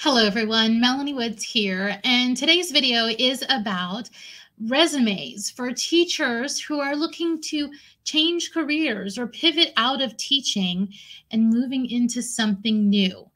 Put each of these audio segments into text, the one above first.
Hello everyone, Melanie Woods here, and today's video is about resumes for teachers who are looking to change careers or pivot out of teaching and moving into something new.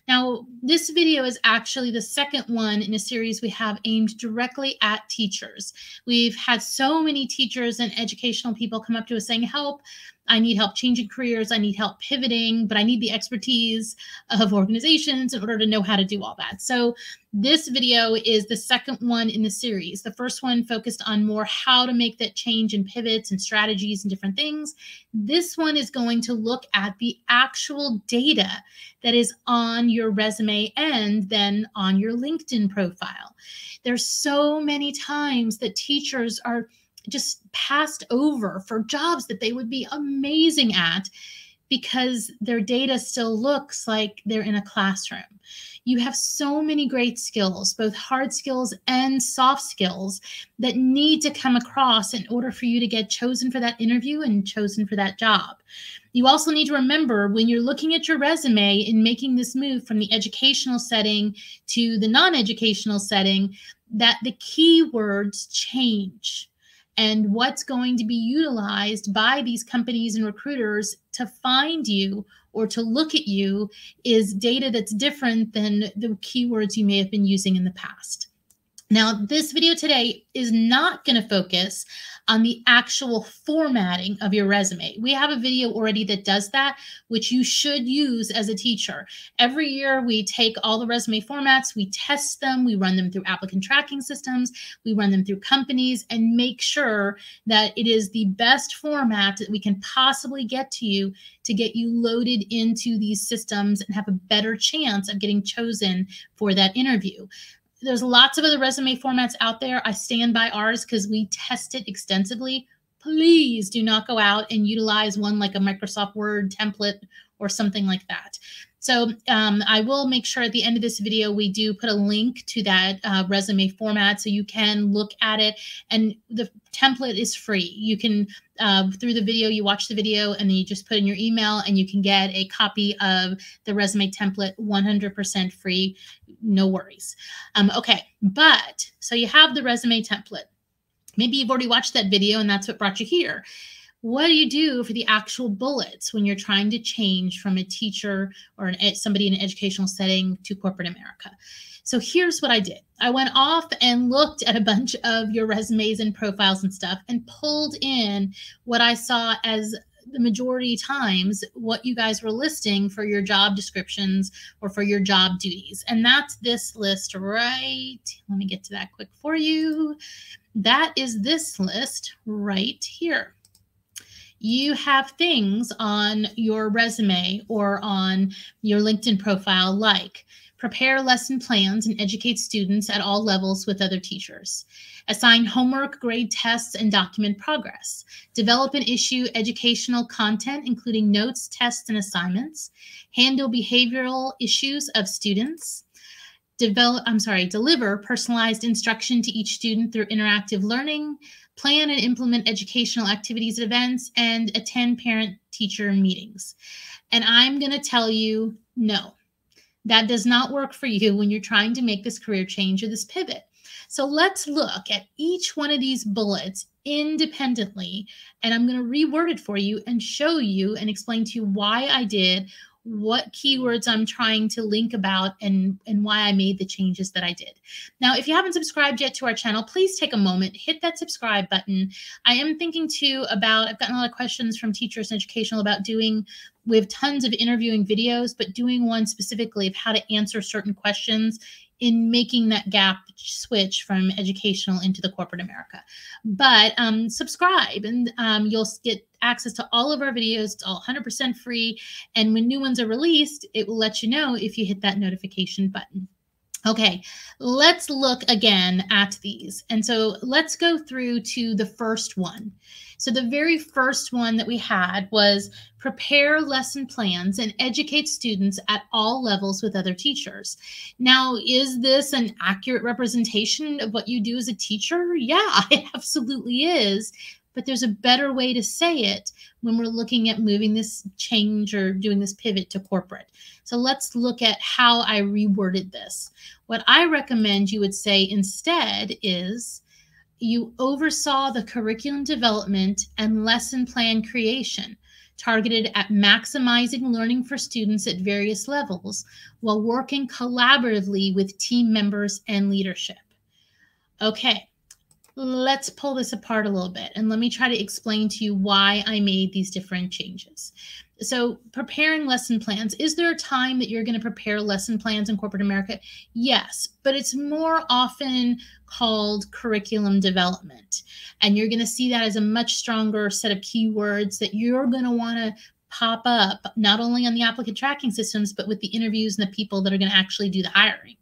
Now, this video is actually the second one in a series we have aimed directly at teachers. We've had so many teachers and educational people come up to us saying, help, I need help changing careers, I need help pivoting, but I need the expertise of organizations in order to know how to do all that. So this video is the second one in the series. The first one focused on more how to make that change and pivots and strategies and different things. This one is going to look at the actual data that is on your resume and then on your LinkedIn profile. There's so many times that teachers are just passed over for jobs that they would be amazing at because their data still looks like they're in a classroom. You have so many great skills, both hard skills and soft skills, that need to come across in order for you to get chosen for that interview and chosen for that job. You also need to remember when you're looking at your resume and making this move from the educational setting to the non-educational setting, that the keywords change. And what's going to be utilized by these companies and recruiters to find you or to look at you is data that's different than the keywords you may have been using in the past. Now, this video today is not going to focus on the actual formatting of your resume. We have a video already that does that, which you should use as a teacher. Every year, we take all the resume formats, we test them, we run them through applicant tracking systems, we run them through companies, and make sure that it is the best format that we can possibly get to you to get you loaded into these systems and have a better chance of getting chosen for that interview. There's lots of other resume formats out there. I stand by ours because we test it extensively. Please do not go out and utilize one like a Microsoft Word template or something like that. So I will make sure at the end of this video, we do put a link to that resume format so you can look at it. And the template is free. You can, through the video, you watch the video and then you just put in your email and you can get a copy of the resume template 100% free. No worries. Okay, but so you have the resume template. Maybe you've already watched that video and that's what brought you here. What do you do for the actual bullets when you're trying to change from a teacher or somebody in an educational setting to corporate America? So here's what I did. I went off and looked at a bunch of your resumes and profiles and stuff and pulled in what I saw as the majority times what you guys were listing for your job descriptions or for your job duties. And that's this list right. Let me get to that quick for you. That is this list right here. You have things on your resume or on your LinkedIn profile like prepare lesson plans and educate students at all levels with other teachers, assign homework, grade tests, and document progress, develop and issue educational content, including notes, tests, and assignments, handle behavioral issues of students, deliver personalized instruction to each student through interactive learning, plan and implement educational activities and events, and attend parent-teacher meetings. And I'm going to tell you, no, that does not work for you when you're trying to make this career change or this pivot. So let's look at each one of these bullets independently, and I'm going to reword it for you and show you and explain to you why I did, what keywords I'm trying to link about, and why I made the changes that I did. Now, if you haven't subscribed yet to our channel, please take a moment, hit that subscribe button. I am thinking too about, I've gotten a lot of questions from teachers and educational about we have tons of interviewing videos, but doing one specifically of how to answer certain questions in making that gap switch from educational into the corporate America. But subscribe and you'll get access to all of our videos. It's all 100% free. And when new ones are released, it will let you know if you hit that notification button. Okay, let's look again at these. And so let's go through to the first one. So the very first one that we had was prepare lesson plans and educate students at all levels with other teachers. Now, is this an accurate representation of what you do as a teacher? Yeah, it absolutely is. but there's a better way to say it when we're looking at moving this change or doing this pivot to corporate. So let's look at how I reworded this. What I recommend you would say instead is you oversaw the curriculum development and lesson plan creation targeted at maximizing learning for students at various levels while working collaboratively with team members and leadership. Okay, let's pull this apart a little bit and let me try to explain to you why I made these different changes. So preparing lesson plans, is there a time that you're going to prepare lesson plans in corporate America? Yes, but it's more often called curriculum development. And you're going to see that as a much stronger set of keywords that you're going to want to pop up, not only on the applicant tracking systems, but with the interviews and the people that are going to actually do the hiring.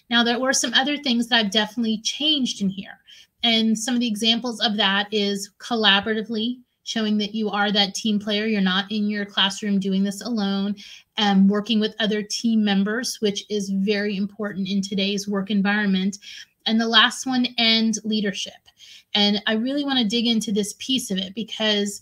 Now, there were some other things that I've definitely changed in here. And some of the examples of that is collaboratively, showing that you are that team player. You're not in your classroom doing this alone, and working with other team members, which is very important in today's work environment. And the last one, and leadership. And I really want to dig into this piece of it because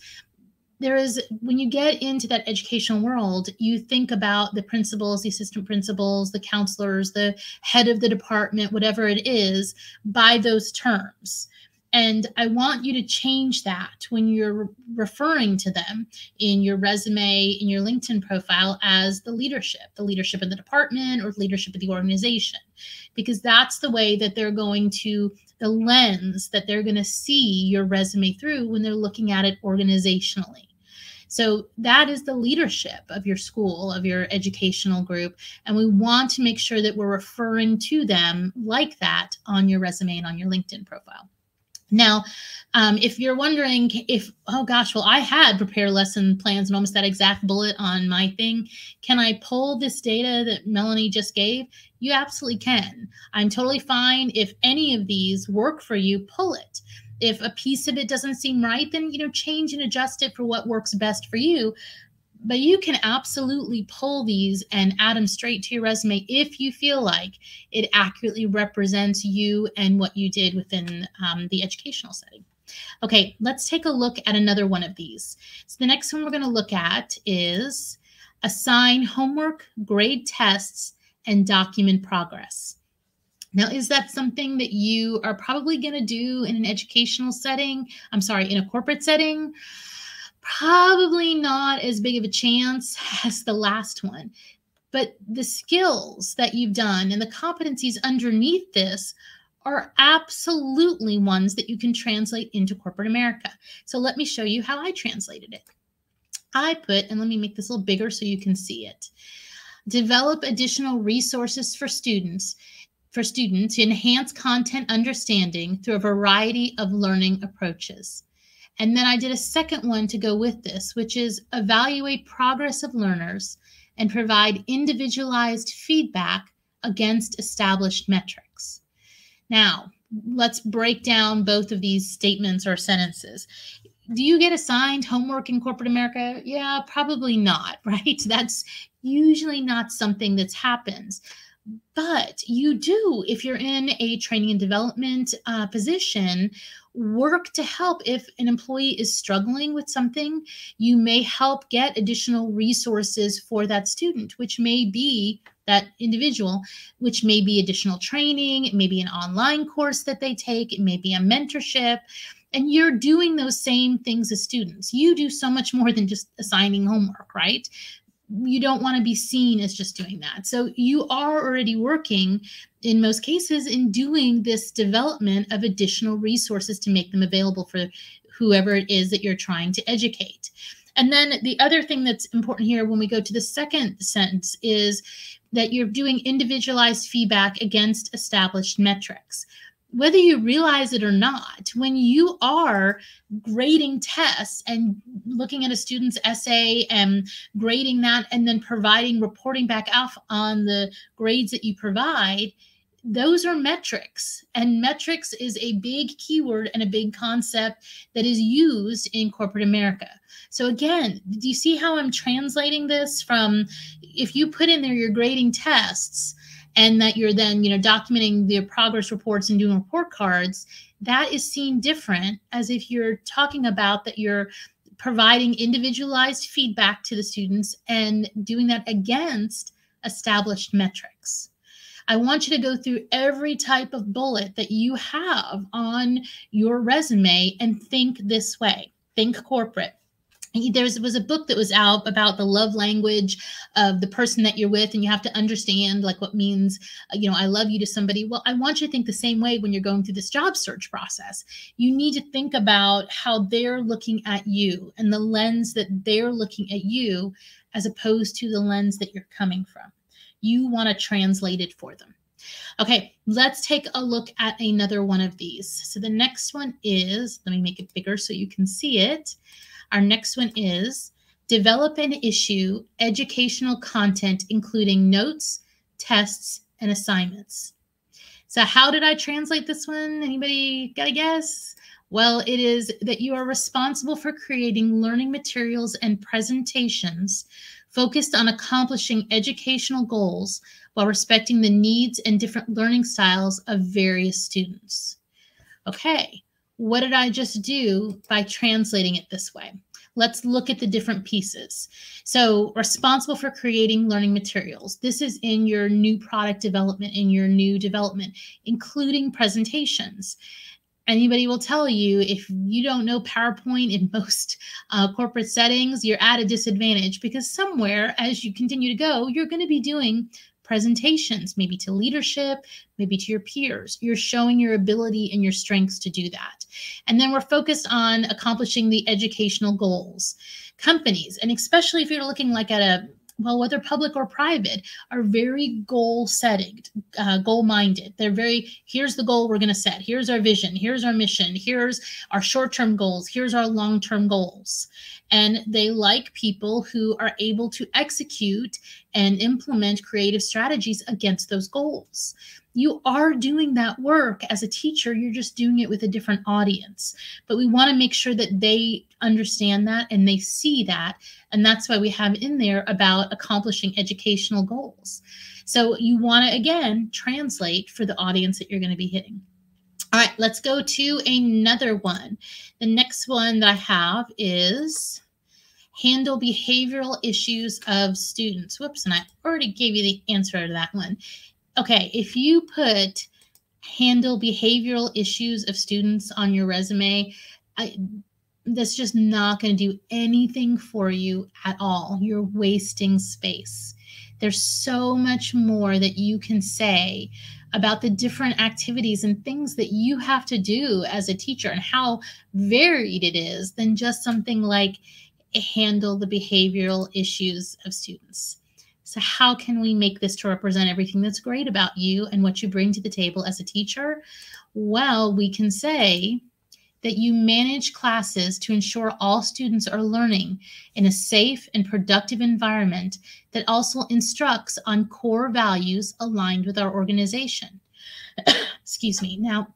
there is, when you get into that educational world, you think about the principals, the assistant principals, the counselors, the head of the department, whatever it is, by those terms. And I want you to change that when you're referring to them in your resume, in your LinkedIn profile, as the leadership of the department or leadership of the organization, because that's the way that they're going to, the lens that they're going to see your resume through when they're looking at it organizationally. So that is the leadership of your school, of your educational group. And we want to make sure that we're referring to them like that on your resume and on your LinkedIn profile. Now, if you're wondering if, oh gosh, well, I had prepared lesson plans and almost that exact bullet on my thing. Can I pull this data that Melanie just gave? You absolutely can. I'm totally fine. If any of these work for you, pull it. If a piece of it doesn't seem right, then, change and adjust it for what works best for you. But you can absolutely pull these and add them straight to your resume if you feel like it accurately represents you and what you did within the educational setting. Okay, let's take a look at another one of these. So the next one we're going to look at is assign homework, grade tests, and document progress. Now, is that something that you are probably going to do in an educational setting? In a corporate setting? Probably not as big of a chance as the last one. But the skills that you've done and the competencies underneath this are absolutely ones that you can translate into corporate America. So let me show you how I translated it. I put, and let me make this a little bigger so you can see it, develop additional resources for students to enhance content understanding through a variety of learning approaches. And then I did a second one to go with this, which is evaluate progress of learners and provide individualized feedback against established metrics. Now, let's break down both of these statements or sentences. Do you get assigned homework in corporate America? Yeah, probably not, right? That's usually not something that happens. But you do, if you're in a training and development position, work to help. If an employee is struggling with something, you may help get additional resources for that student, which may be that individual, which may be additional training, it may be an online course that they take, it may be a mentorship. And you're doing those same things as students. You do so much more than just assigning homework, right? You don't want to be seen as just doing that. So you are already working in most cases in doing this development of additional resources to make them available for whoever it is that you're trying to educate. And then the other thing that's important here when we go to the second sentence is that you're doing individualized feedback against established metrics. Whether you realize it or not, when you are grading tests and looking at a student's essay and grading that and then reporting back off on the grades that you provide, those are metrics. And metrics is a big keyword and a big concept that is used in corporate America. So again, do you see how I'm translating this from, if you put in there your grading tests, and that you're then, documenting the progress reports and doing report cards, that is seen different as if you're talking about that you're providing individualized feedback to the students and doing that against established metrics. I want you to go through every type of bullet that you have on your resume and think this way. Think corporate. There was a book that was out about the love language of the person that you're with, and you have to understand like what means, I love you to somebody. Well, I want you to think the same way when you're going through this job search process. You need to think about how they're looking at you and the lens that they're looking at you as opposed to the lens that you're coming from. You want to translate it for them. Okay, let's take a look at another one of these. So the next one is, let me make it bigger so you can see it. Our next one is develop and issue educational content, including notes, tests, and assignments. So how did I translate this one? Anybody got a guess? Well, it is that you are responsible for creating learning materials and presentations focused on accomplishing educational goals while respecting the needs and different learning styles of various students. Okay. What did I just do by translating it this way? Let's look at the different pieces. So responsible for creating learning materials. This is in your new product development, in your new development, including presentations. Anybody will tell you if you don't know PowerPoint in most corporate settings, you're at a disadvantage because somewhere as you continue to go, you're going to be doing presentations, maybe to leadership, maybe to your peers. You're showing your ability and your strengths to do that. And then we're focused on accomplishing the educational goals. Companies, and especially if you're looking like at whether public or private, are very goal-setting, goal-minded. They're very, here's the goal we're going to set. Here's our vision. Here's our mission. Here's our short-term goals. Here's our long-term goals. And they like people who are able to execute and implement creative strategies against those goals. You are doing that work as a teacher. You're just doing it with a different audience. But we want to make sure that they understand that and they see that. And that's why we have in there about accomplishing educational goals. So you want to, again, translate for the audience that you're going to be hitting. All right, let's go to another one. The next one that I have is handle behavioral issues of students. Whoops, and I already gave you the answer to that one. Okay, if you put handle behavioral issues of students on your resume, that's just not going to do anything for you at all. You're wasting space. There's so much more that you can say about the different activities and things that you have to do as a teacher and how varied it is than just something like handle the behavioral issues of students. So how can we make this to represent everything that's great about you and what you bring to the table as a teacher? Well, we can say that you manage classes to ensure all students are learning in a safe and productive environment that also instructs on core values aligned with our organization. Excuse me. Now,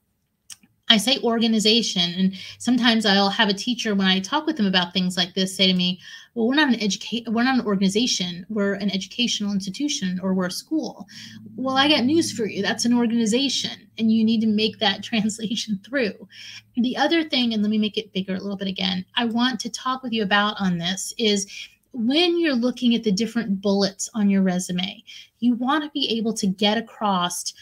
I say organization, and sometimes I'll have a teacher when I talk with them about things like this say to me, well, we're not an organization, we're an educational institution, or we're a school. Well, I got news for you. That's an organization, and you need to make that translation through. The other thing, and let me make it bigger a little bit again, I want to talk with you about on this is when you're looking at the different bullets on your resume, you want to be able to get across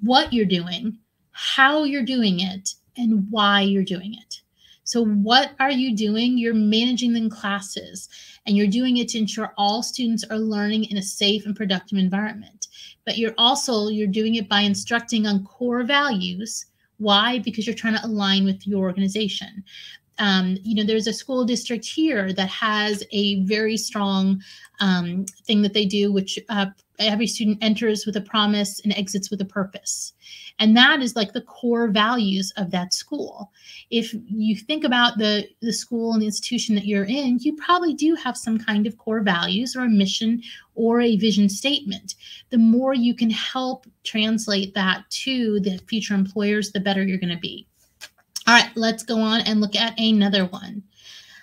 what you're doing, how you're doing it, and why you're doing it. So what are you doing? You're managing the classes, and you're doing it to ensure all students are learning in a safe and productive environment. But you're doing it by instructing on core values. Why? Because you're trying to align with your organization. There's a school district here that has a very strong thing that they do, which every student enters with a promise and exits with a purpose. And that is like the core values of that school. If you think about the school and the institution that you're in, you probably do have some kind of core values or a mission or a vision statement. The more you can help translate that to the future employers, the better you're going to be. All right, let's go on and look at another one.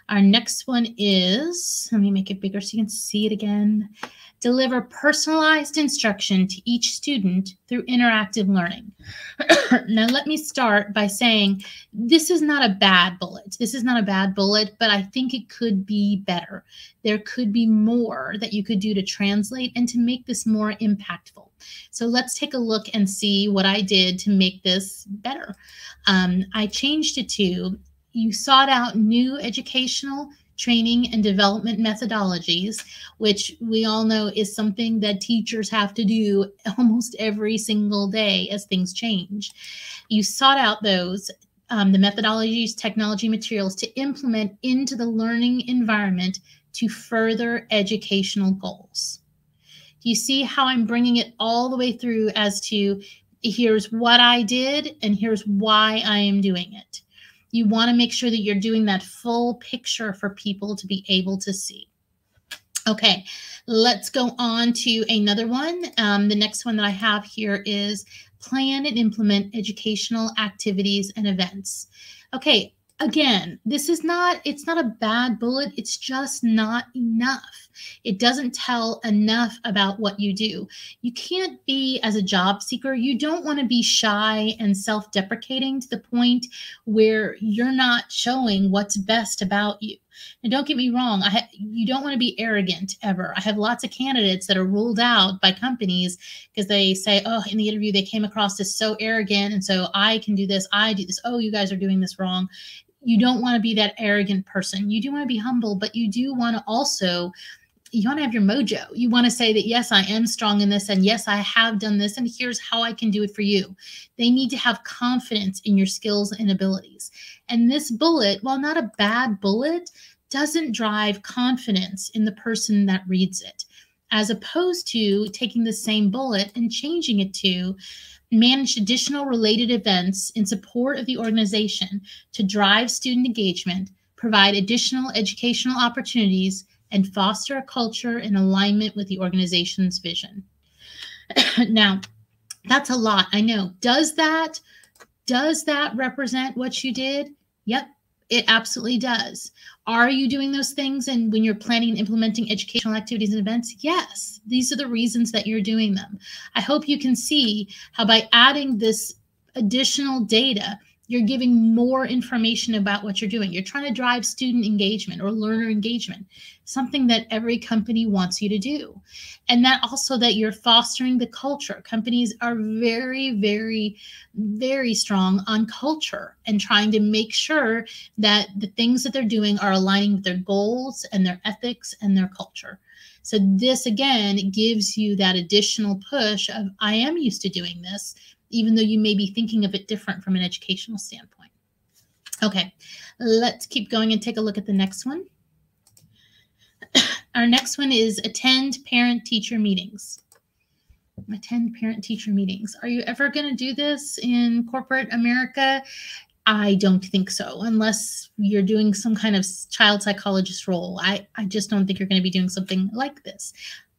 Our next one is, let me make it bigger so you can see it again. Deliver personalized instruction to each student through interactive learning. Now, let me start by saying this is not a bad bullet. This is not a bad bullet, but I think it could be better. There could be more that you could do to translate and to make this more impactful. So let's take a look and see what I did to make this better. I changed it to, you sought out new educational training and development methodologies, which we all know is something that teachers have to do almost every single day as things change. You sought out those, the methodologies, technology, materials to implement into the learning environment to further educational goals. Do you see how I'm bringing it all the way through as to here's what I did and here's why I am doing it? You want to make sure that you're doing that full picture for people to be able to see. Okay, let's go on to another one. The next one that I have here is plan and implement educational activities and events. Okay, again, it's not a bad bullet. It's just not enough. It doesn't tell enough about what you do. You can't be, as a job seeker, you don't want to be shy and self-deprecating to the point where you're not showing what's best about you. And don't get me wrong, you don't want to be arrogant ever. I have lots of candidates that are ruled out by companies because they say, oh, in the interview, they came across as so arrogant. And so I can do this, I do this. Oh, you guys are doing this wrong. You don't want to be that arrogant person. You do want to be humble, but you do want to also, you want to have your mojo. You want to say that, yes, I am strong in this, and yes, I have done this, and here's how I can do it for you. They need to have confidence in your skills and abilities. And this bullet, while not a bad bullet, doesn't drive confidence in the person that reads it, as opposed to taking the same bullet and changing it to manage additional related events in support of the organization to drive student engagement, provide additional educational opportunities, and foster a culture in alignment with the organization's vision. Now, that's a lot, I know. Does that represent what you did? Yep, it absolutely does. Are you doing those things? And when you're planning and implementing educational activities and events, yes, these are the reasons that you're doing them. I hope you can see how by adding this additional data, you're giving more information about what you're doing. You're trying to drive student engagement or learner engagement, something that every company wants you to do. And that also that you're fostering the culture. Companies are very, very, very strong on culture and trying to make sure that the things that they're doing are aligning with their goals and their ethics and their culture. So this, again, gives you that additional push of, I am used to doing this, even though you may be thinking of it different from an educational standpoint. Okay, let's keep going and take a look at the next one. Our next one is attend parent-teacher meetings. Attend parent-teacher meetings. Are you ever going to do this in corporate America? I don't think so, unless you're doing some kind of child psychologist role. I just don't think you're going to be doing something like this.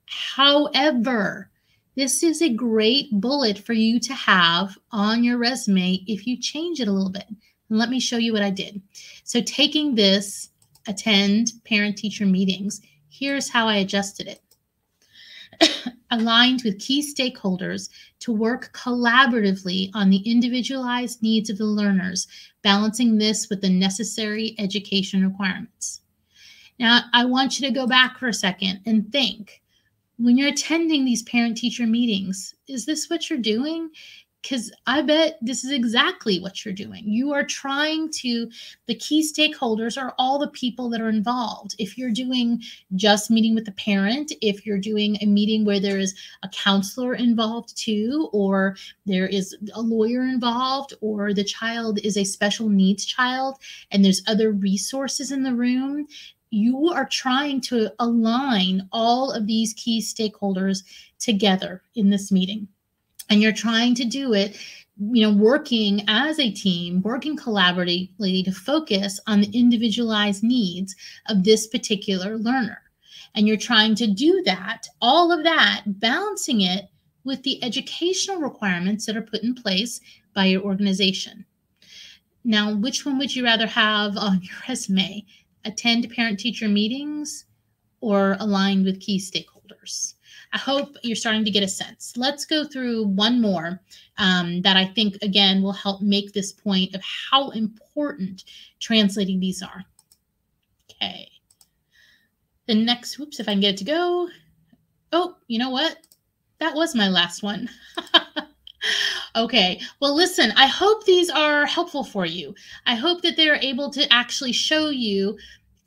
However, this is a great bullet for you to have on your resume if you change it a little bit. And let me show you what I did. So taking this, attend parent-teacher meetings, here's how I adjusted it. Aligned with key stakeholders to work collaboratively on the individualized needs of the learners, balancing this with the necessary education requirements. Now, I want you to go back for a second and think, when you're attending these parent-teacher meetings, is this what you're doing? Because I bet this is exactly what you're doing. You are trying to, the key stakeholders are all the people that are involved. If you're doing just meeting with the parent, if you're doing a meeting where there is a counselor involved too, or there is a lawyer involved, or the child is a special needs child, and there's other resources in the room, you are trying to align all of these key stakeholders together in this meeting. And you're trying to do it, working as a team, working collaboratively to focus on the individualized needs of this particular learner. And you're trying to do that, all of that, balancing it with the educational requirements that are put in place by your organization. Now, which one would you rather have on your resume? Attend parent-teacher meetings or aligned with key stakeholders? I hope you're starting to get a sense. Let's go through one more that I think, again, will help make this point of how important translating these are. Okay. The next, whoops, if I can get it to go. Oh, you know what? That was my last one. Okay. Well, listen, I hope these are helpful for you. I hope that they're able to actually show you,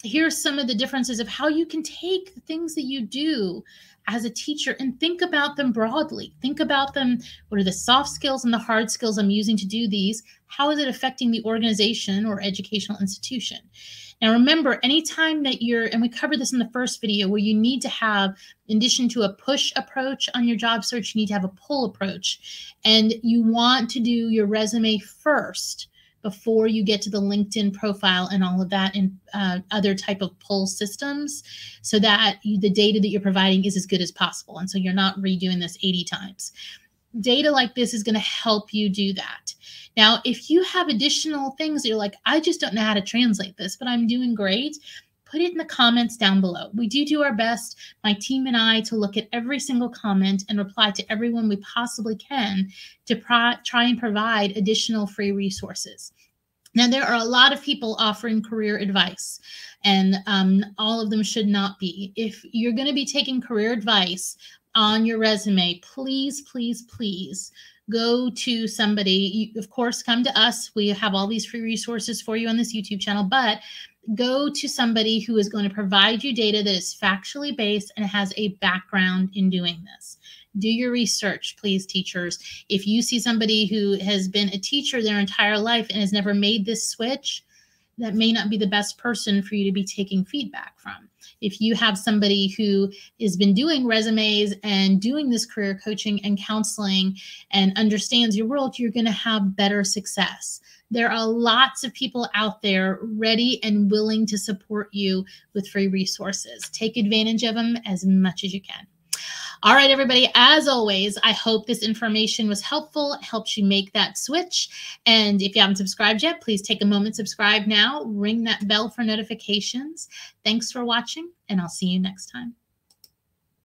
here's some of the differences of how you can take the things that you do as a teacher and think about them broadly. Think about them. What are the soft skills and the hard skills I'm using to do these? How is it affecting the organization or educational institution? Now, remember, anytime that and we covered this in the first video, where you need to have, in addition to a push approach on your job search, you need to have a pull approach. And you want to do your resume first before you get to the LinkedIn profile and all of that and other type of pull systems, so that the data that you're providing is as good as possible. And so you're not redoing this 80 times. Data like this is going to help you do that. Now, if you have additional things that you're like, I just don't know how to translate this, but I'm doing great, put it in the comments down below. We do our best, my team and I, to look at every single comment and reply to everyone we possibly can to try and provide additional free resources. Now, there are a lot of people offering career advice, and all of them should not be. If you're going to be taking career advice on your resume, please, please, please go to somebody. You, of course, come to us. We have all these free resources for you on this YouTube channel, but go to somebody who is going to provide you data that is factually based and has a background in doing this. Do your research, please, teachers. If you see somebody who has been a teacher their entire life and has never made this switch, that may not be the best person for you to be taking feedback from. If you have somebody who has been doing resumes and doing this career coaching and counseling and understands your world, you're going to have better success. There are lots of people out there ready and willing to support you with free resources. Take advantage of them as much as you can. All right, everybody, as always, I hope this information was helpful, helps you make that switch. And if you haven't subscribed yet, please take a moment, subscribe now, ring that bell for notifications. Thanks for watching, and I'll see you next time.